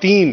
3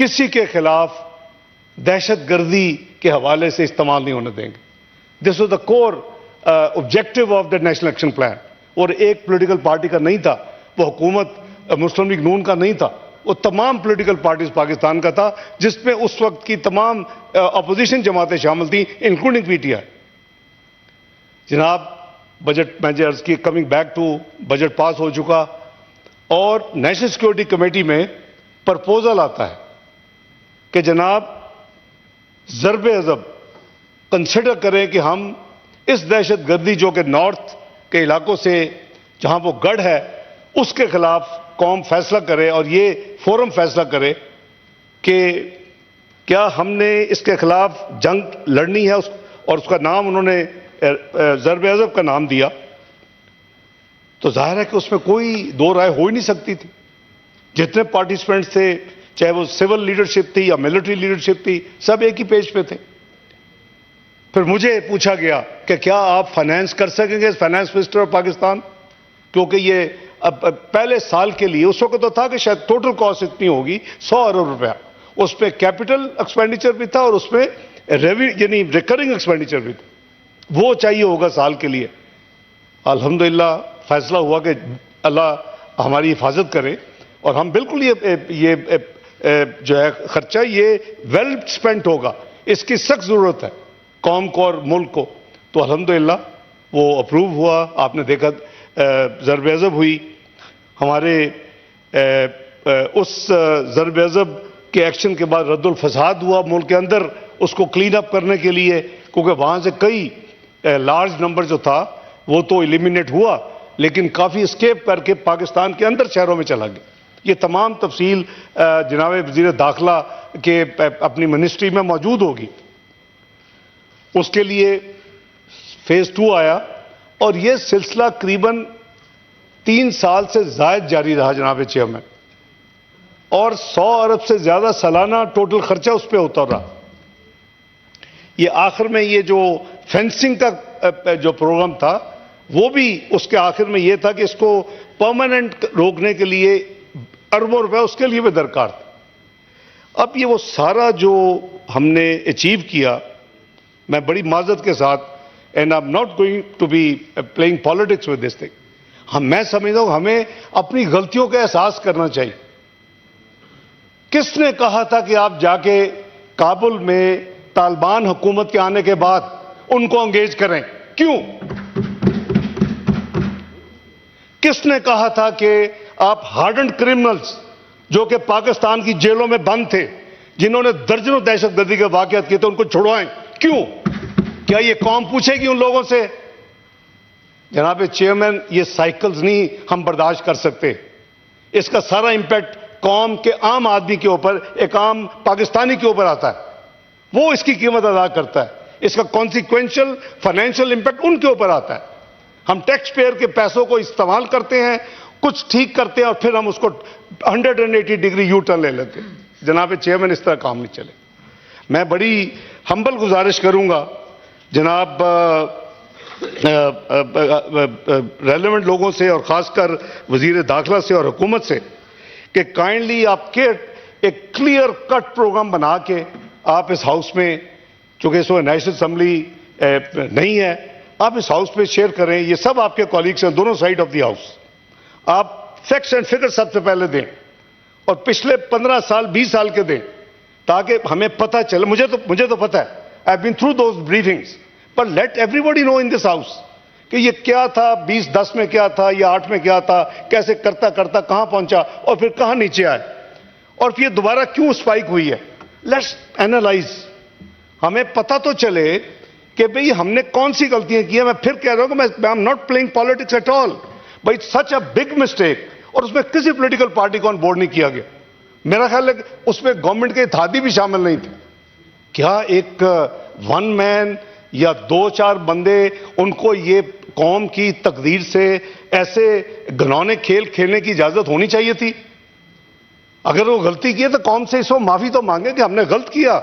کسی کے خلاف دہشت گردی کے حوالے سے استعمال نہیں ہونے دیں گے. This was the core objective of the national action plan. اور ایک پولیٹیکل پارٹی کا نہیں تھا، وہ حکومت مسلم لیگ نون کا نہیں تھا، وہ تمام پولیٹیکل پارٹیز پاکستان کا تھا، جس میں اس وقت کی تمام اپوزیشن جماعتیں شامل تھیں انکلوڈنگ پی ٹی آئی. جناب بجٹ میں عرض کی، کمنگ بیک ٹو بجٹ پاس ہو چکا اور نیشنل سیکورٹی کمیٹی میں پرپوزل آتا ہے کہ جناب ضرب عضب کنسیڈر کریں کہ ہم اس دہشت گردی جو کہ نارتھ کے علاقوں سے جہاں وہ گڑھ ہے اس کے خلاف قوم فیصلہ کرے اور یہ فورم فیصلہ کرے کہ کیا ہم نے اس کے خلاف جنگ لڑنی ہے. اور اس کا نام انہوں نے ضرب عضب کا نام دیا. تو ظاہر ہے کہ اس میں کوئی دو رائے ہو ہی نہیں سکتی تھی. جتنے پارٹیسپینٹس تھے، چاہے وہ سول لیڈرشپ تھی یا ملٹری لیڈرشپ تھی، سب ایک ہی پیج پہ تھے. پھر مجھے پوچھا گیا کہ کیا آپ فائنانس کر سکیں گے، فائنانس منسٹر آف پاکستان، کیونکہ یہ پہلے سال کے لیے اس وقت تو تھا کہ شاید ٹوٹل کاسٹ اتنی ہوگی 100 ارب روپیہ. اس پہ کیپٹل ایکسپینڈیچر بھی تھا اور اس پہ یعنی ریکرنگ ایکسپینڈیچر بھی تھا. وہ چاہیے ہوگا سال کے لیے. الحمدللہ فیصلہ ہوا کہ اللہ ہماری حفاظت کرے اور ہم بالکل یہ جو ہے خرچہ یہ ویل سپینٹ ہوگا. اس کی سخت ضرورت ہے قوم کو اور ملک کو. تو الحمدللہ وہ اپروو ہوا. آپ نے دیکھا ضرب عضب ہوئی. ہمارے اس ضرب عضب کے ایکشن کے بعد رد الفساد ہوا ملک کے اندر، اس کو کلین اپ کرنے کے لیے، کیونکہ وہاں سے کئی لارج نمبر جو تھا وہ تو ایلیمینیٹ ہوا لیکن کافی اسکیپ کر کے پاکستان کے اندر شہروں میں چلا گیا. یہ تمام تفصیل جناب وزیر داخلہ کے اپنی منسٹری میں موجود ہوگی. اس کے لیے فیز 2 آیا اور یہ سلسلہ قریباً 3 سال سے زائد جاری رہا جناب چیئرمین، اور 100 ارب سے زیادہ سالانہ ٹوٹل خرچہ اس پہ ہوتا رہا. یہ آخر میں یہ جو فینسنگ کا جو پروگرام تھا وہ بھی اس کے آخر میں یہ تھا کہ اس کو پرماننٹ روکنے کے لیے اربوں روپے اس کے لیے بھی درکار تھا. اب یہ وہ سارا جو ہم نے اچیو کیا، میں بڑی معذرت کے ساتھ and I'm not going to be playing politics with this thing, میں سمجھتا ہوں ہمیں اپنی غلطیوں کا احساس کرنا چاہیے. کس نے کہا تھا کہ آپ جا کے کابل میں طالبان حکومت کے آنے کے بعد ان کو انگیج کریں؟ کیوں؟ کس نے کہا تھا کہ آپ ہارڈنڈ کرمنلز جو کہ پاکستان کی جیلوں میں بند تھے، جنہوں نے درجنوں دہشت گردی کے واقعات کیے تھے، ان کو چھڑوائیں؟ کیوں؟ کیا یہ قوم پوچھے گی ان لوگوں سے؟ جناب چیئرمین، یہ سائیکلز نہیں ہم برداشت کر سکتے. اس کا سارا امپیکٹ قوم کے عام آدمی کے اوپر، ایک عام پاکستانی کے اوپر آتا ہے. وہ اس کی قیمت ادا کرتا ہے. اس کا کانسیکوینشل فائنینشیل امپیکٹ ان کے اوپر آتا ہے. ہم ٹیکس پیئر کے پیسوں کو استعمال کرتے ہیں، کچھ ٹھیک کرتے ہیں اور پھر ہم اس کو 180 ڈگری یو ٹرن لے لیتے ہیں. جناب چیئرمین، اس طرح کام نہیں چلے. میں بڑی ہمبل گزارش کروں گا جناب ریلیونٹ لوگوں سے اور خاص کر وزیر داخلہ سے اور حکومت سے کہ کائنڈلی آپ کے ایک کلیئر کٹ پروگرام بنا کے آپ اس ہاؤس میں، چونکہ اس وقت نیشنل اسمبلی نہیں ہے، آپ اس ہاؤس پہ شیئر کریں. یہ سب آپ کے کولیگس ہیں دونوں سائڈ آف دی ہاؤس. آپ فیکٹس اینڈ فگر سب سے پہلے دیں اور پچھلے 15 سال 20 سال کے دیں تاکہ ہمیں پتہ چلے. مجھے تو پتہ ہے، I have been through those briefings, پر let everybody know in this house کہ یہ کیا تھا، 2010 میں کیا تھا یا 8 میں کیا تھا، کیسے کرتا کرتا کہاں پہنچا اور پھر کہاں نیچے آئے اور پھر یہ دوبارہ کیوں سپائک ہوئی ہے. Let's analyse. ہمیں پتہ تو چلے کہ بھئی ہم نے کون سی غلطیاں کی ہیں. میں پھر کہہ رہا ہوں کہ میں am not playing politics at all, بھئی سچ اے بگ مسٹیک، اور اس میں کسی پولیٹیکل پارٹی کو آن بورڈ نہیں کیا گیا. میرا خیال ہے کہ اس میں گورنمنٹ کے اتحادی بھی شامل نہیں تھے. کیا ایک ون مین یا 2-4 بندے ان کو یہ قوم کی تقدیر سے ایسے گھنونے کھیل کھیلنے کی اجازت ہونی چاہیے تھی؟ اگر وہ غلطی کی ہے تو قوم سے اس وقت معافی تو مانگے کہ ہم نے غلط کیا.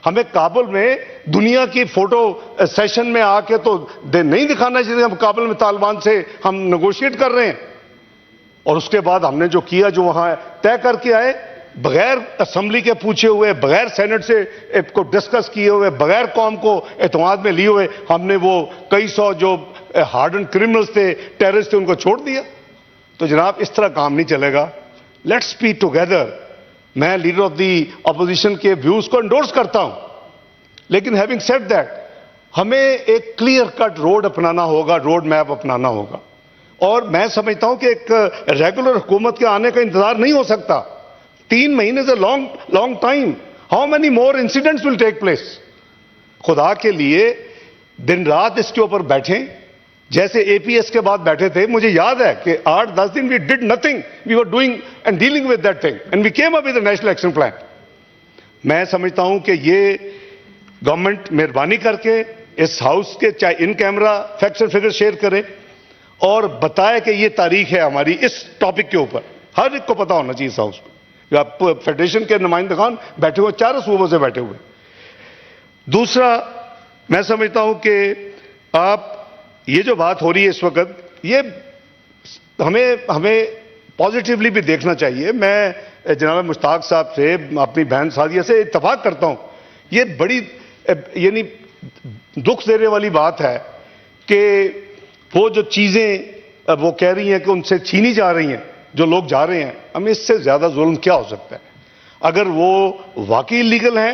ہمیں کابل میں دنیا کی فوٹو سیشن میں آ کے تو نہیں دکھانا چاہیے ہم کابل میں طالبان سے ہم نیگوشیٹ کر رہے ہیں. اور اس کے بعد ہم نے جو کیا، جو وہاں طے کر کے آئے، بغیر اسمبلی کے پوچھے ہوئے، بغیر سینٹ سے کو ڈسکس کیے ہوئے، بغیر قوم کو اعتماد میں لیے ہوئے ہم نے وہ کئی سو جو ہارڈن کرمنلز تھے، ٹیررسٹ تھے، ان کو چھوڑ دیا. تو جناب اس طرح کام نہیں چلے گا. Let's be together. میں لیڈر آف دی اپوزیشن کے ویوز کو انڈورس کرتا ہوں، لیکن ہیونگ سیڈ دیٹ ہمیں ایک کلیئر کٹ روڈ اپنانا ہوگا، روڈ میپ اپنانا ہوگا. اور میں سمجھتا ہوں کہ ایک ریگولر حکومت کے آنے کا انتظار نہیں ہو سکتا. 3 مہینے سے long time. How many more incidents will take place? خدا کے لیے دن رات اس کے اوپر بیٹھیں جیسے اے پی ایس کے بعد بیٹھے تھے. مجھے یاد ہے کہ 8-10 دن we did nothing, we were doing and dealing with that thing and we came up with a national action plan. میں سمجھتا ہوں کہ یہ گورنمنٹ مہربانی کر کے اس ہاؤس کے چاہے in camera facts and figure share کرے اور بتائے کہ یہ تاریخ ہے ہماری اس ٹاپک کے اوپر. ہر ایک کو پتا ہونا چاہیے اس ہاؤس میں. آپ فیڈریشن کے نمائندگان بیٹھے ہوئے، چاروں صوبوں سے بیٹھے ہوئے. دوسرا میں سمجھتا ہوں کہ آپ یہ جو بات ہو رہی ہے اس وقت، یہ ہمیں پازیٹیولی بھی دیکھنا چاہیے. میں جناب مشتاق صاحب سے، اپنی بہن سعدیہ سے اتفاق کرتا ہوں. یہ بڑی یعنی دکھ دینے والی بات ہے کہ وہ جو چیزیں وہ کہہ رہی ہیں کہ ان سے چھینی جا رہی ہیں، جو لوگ جا رہے ہیں، ہمیں اس سے زیادہ ظلم کیا ہو سکتا ہے؟ اگر وہ واقعی لیگل ہیں،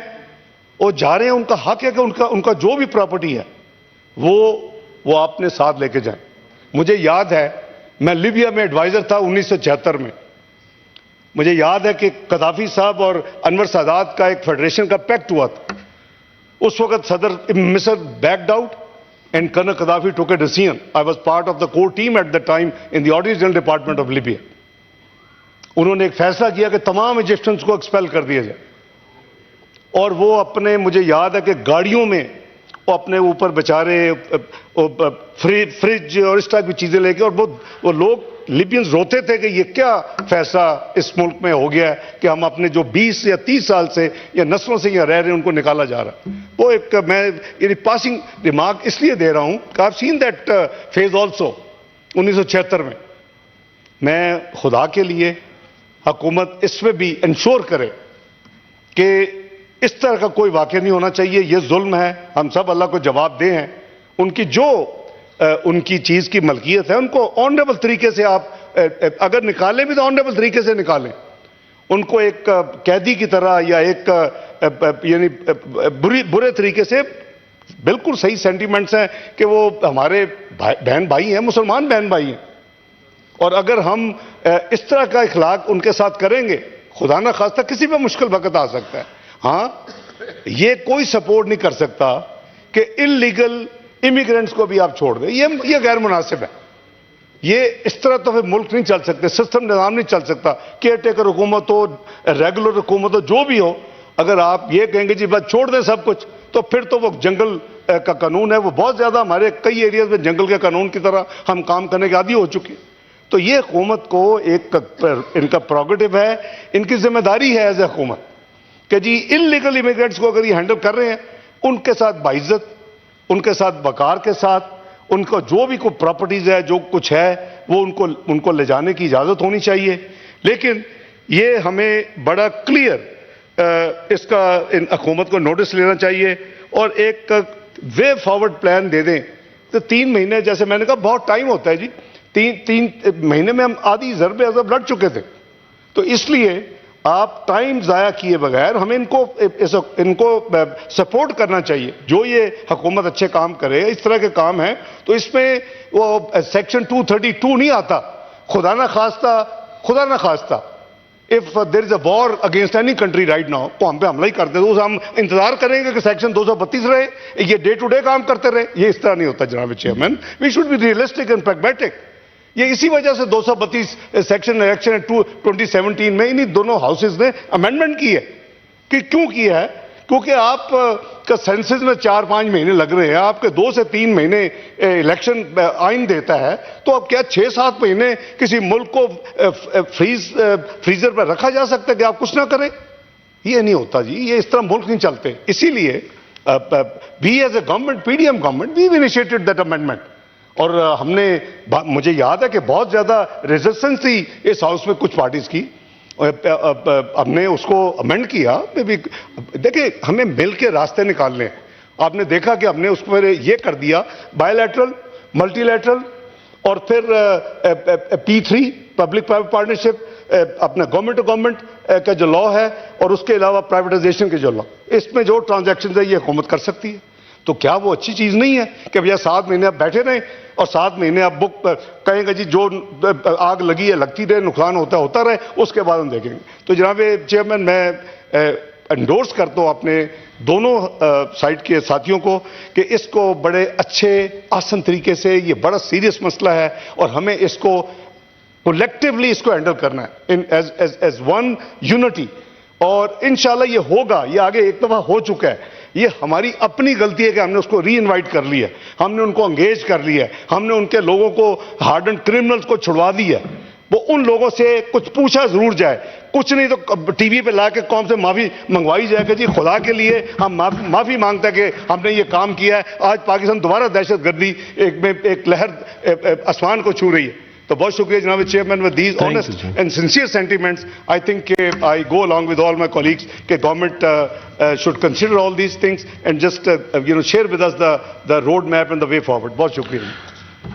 وہ جا رہے ہیں، ان کا حق ہے کہ ان کا جو بھی پراپرٹی ہے وہ آپ نے ساتھ لے کے جائیں. مجھے یاد ہے میں لیبیا میں ایڈوائزر تھا 1976 میں. مجھے یاد ہے کہ قذافی صاحب اور انور سادات کا ایک فیڈریشن کا پیکٹ ہوا تھا. اس وقت صدر مصر backed out and colonel Gaddafi took a decision. I was part of the core team at the time in the auditor general department of Libya. انہوں نے ایک فیصلہ کیا کہ تمام ایجپشنز کو ایکسپیل کر دیا جائے. اور وہ اپنے، مجھے یاد ہے کہ گاڑیوں میں وہ اپنے اوپر بیچارے فریج اور اس طرح کی چیزیں لے کے، اور وہ لوگ لیبینز روتے تھے کہ یہ کیا فیصلہ اس ملک میں ہو گیا ہے کہ ہم اپنے جو 20 یا 30 سال سے یا نسلوں سے یہاں رہ رہے ہیں ان کو نکالا جا رہا ہے. وہ ایک میں یعنی پاسنگ ریمارک اس لیے دے رہا ہوں کہ I have seen that phase also 1976 میں. میں خدا کے لیے حکومت اس میں بھی انشور کرے کہ اس طرح کا کوئی واقعہ نہیں ہونا چاہیے. یہ ظلم ہے. ہم سب اللہ کو جواب دے ہیں. ان کی جو ان کی چیز کی ملکیت ہے ان کو آنریبل طریقے سے آپ اگر نکالیں بھی تو آنریبل طریقے سے نکالیں. ان کو ایک قیدی کی طرح یا ایک یعنی برے طریقے سے. بالکل صحیح سینٹیمنٹس ہیں کہ وہ ہمارے بہن بھائی ہیں، مسلمان بہن بھائی ہیں. اور اگر ہم اس طرح کا اخلاق ان کے ساتھ کریں گے، خدا نہ خواستہ کسی پہ مشکل وقت آ سکتا ہے. ہاں یہ کوئی سپورٹ نہیں کر سکتا کہ انلیگل امیگرینٹس کو بھی آپ چھوڑ دیں. یہ غیر مناسب ہے. یہ اس طرح تو پھر ملک نہیں چل سکتے، سسٹم نظام نہیں چل سکتا. کیئر ٹیکر حکومت ہو، ریگولر حکومت ہو، جو بھی ہو، اگر آپ یہ کہیں گے جی بس چھوڑ دیں سب کچھ، تو پھر تو وہ جنگل کا قانون ہے. وہ بہت زیادہ ہمارے کئی ایریاز میں جنگل کے قانون کی طرح ہم کام کرنے کے عادی ہو چکے. تو یہ حکومت کو ایک ان کا پروگیٹو ہے، ان کی ذمہ داری ہے ایز اے حکومت کہ جی انلیگل امیگرینٹس کو اگر یہ ہینڈل کر رہے ہیں، ان کے ساتھ باعزت، ان کے ساتھ وقار کے ساتھ، ان کو جو بھی کوئی پراپرٹیز ہے، جو کچھ ہے، وہ ان کو لے جانے کی اجازت ہونی چاہیے. لیکن یہ ہمیں بڑا کلیئر اس کا ان حکومت کو نوٹس لینا چاہیے اور ایک وے فارورڈ پلان دے دیں. تو 3 مہینے جیسے میں نے کہا بہت ٹائم ہوتا ہے جی. 3 مہینے میں ہم آدھی ضرب عضب لڑ چکے تھے. تو اس لیے آپ ٹائم ضائع کیے بغیر ہمیں ان کو سپورٹ کرنا چاہیے. جو یہ حکومت اچھے کام کرے، اس طرح کے کام ہیں، تو اس میں وہ سیکشن 232 نہیں آتا. خدا نہ خواستہ if there is a war against any country right now تو ہم پہ حملہ ہی کرتے تو ہم انتظار کریں گے کہ سیکشن 232 رہے، یہ ڈے ٹو ڈے کام کرتے رہے. یہ اس طرح نہیں ہوتا جناب chairman. We should be realistic and pragmatic. یہ اسی وجہ سے 232 سیکشن الیکشن 2017 میں انہی دونوں ہاؤسز نے امینڈمنٹ کی ہے. کہ کیوں کیا ہے؟ کیونکہ آپ کا سینسز میں 4-5 مہینے لگ رہے ہیں، آپ کے 2 سے 3 مہینے الیکشن آئین دیتا ہے، تو اب کیا 6-7 مہینے کسی ملک کو فریزر پر رکھا جا سکتا ہے کہ آپ کچھ نہ کریں؟ یہ نہیں ہوتا جی. یہ اس طرح ملک نہیں چلتے. اسی لیے we as a government, P D M government, we initiated that amendment. اور ہم نے، مجھے یاد ہے کہ بہت زیادہ ریزسٹنس تھی اس ہاؤس میں کچھ پارٹیز کی، ہم نے اس کو امینڈ کیا. دیکھیں ہمیں مل کے راستے نکالنے ہیں. آپ نے دیکھا کہ ہم نے اس پر یہ کر دیا بائی لیٹرل, ملٹی لیٹرل, اور پھر P3 پبلک پرائیویٹ پارٹنرشپ, اپنا گورنمنٹ ٹو گورنمنٹ کا جو لا ہے, اور اس کے علاوہ پرائیویٹائزیشن کے جو لا, اس میں جو ٹرانزیکشن ہے یہ حکومت کر سکتی ہے. تو کیا وہ اچھی چیز نہیں ہے کہ بھیا 7 مہینے آپ بیٹھے رہیں اور 7 مہینے آپ بک کہیں گے جی جو آگ لگی ہے لگتی رہے, نقصان ہوتا رہے, اس کے بعد ہم دیکھیں گے. تو جناب چیئرمین, میں انڈورس کرتا ہوں اپنے دونوں سائٹ کے ساتھیوں کو کہ اس کو بڑے اچھے آسن طریقے سے, یہ بڑا سیریس مسئلہ ہے اور ہمیں اس کو کولیکٹیولی اس کو ہینڈل کرنا ہے ایز ون یونٹی. اور انشاءاللہ یہ ہوگا, یہ آگے ایک دفعہ ہو چکا ہے. یہ ہماری اپنی غلطی ہے کہ ہم نے اس کو ری انوائٹ کر لیا ہے, ہم نے ان کو انگیج کر لیا ہے, ہم نے ان کے لوگوں کو ہارڈنڈ کرمنلز کو چھڑوا دیا ہے. وہ ان لوگوں سے کچھ پوچھا ضرور جائے, کچھ نہیں تو ٹی وی پہ لا کے قوم سے معافی منگوائی جائے کہ جی خدا کے لیے ہم معافی مانگتے ہیں کہ ہم نے یہ کام کیا ہے. آج پاکستان دوبارہ دہشت گردی ایک لہر آسمان کو چھو رہی ہے. تو بہت شکریہ جناب chairman. With these honest and sincere sentiments I think کہ آئی گو along with all my colleagues کہ government should consider all these things and just share with us the road map and the way forward. بہت شکریہ.